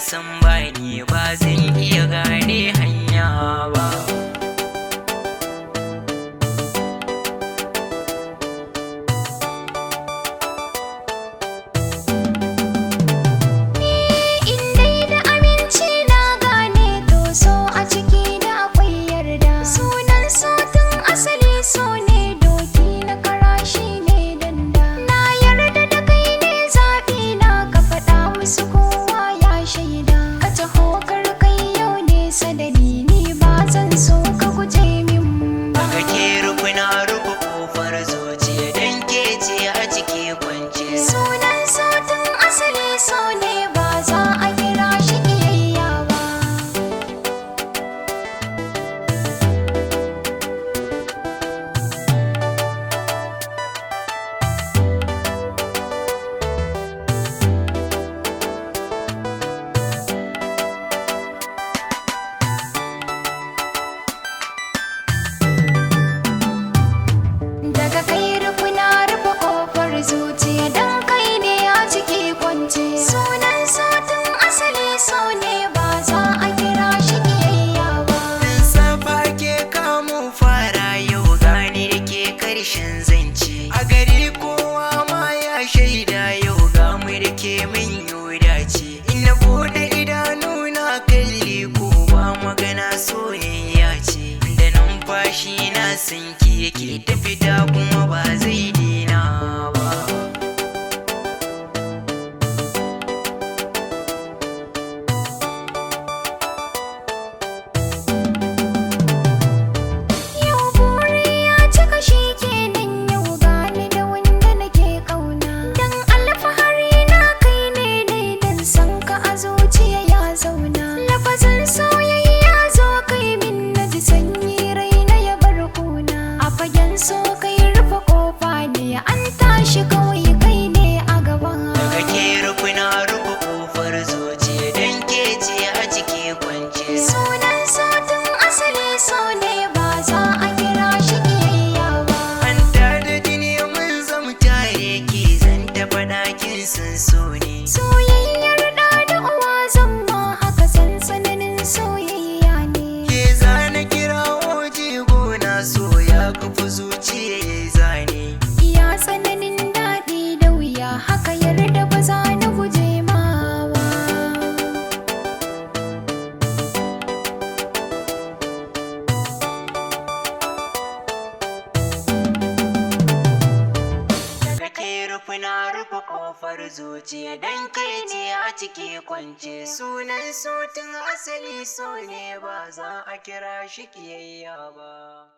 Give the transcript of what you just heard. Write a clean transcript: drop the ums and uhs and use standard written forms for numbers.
san bani ba zan iya gane hanya ba. A gari kowa ma ya shaida yau ga mu da ke min dace. In na bude idanu na kalli ko ba magana soyayya ce. Da numfashi na sanki yake ta fita kuma ba zai dina ba. Soyayyar da da uwa zan ma haka san tsananin soyayya ne. Ke zana kira oji gona so ya kafa zuciya ya zane. Ya tsananin daɗi da wuya haka yarda ba za na guje ma ba. Na rufe kofar zuciya dan kai ce a ciki kwance. Sunan sautin asali so ne ba za a kira shi kiyayya ba.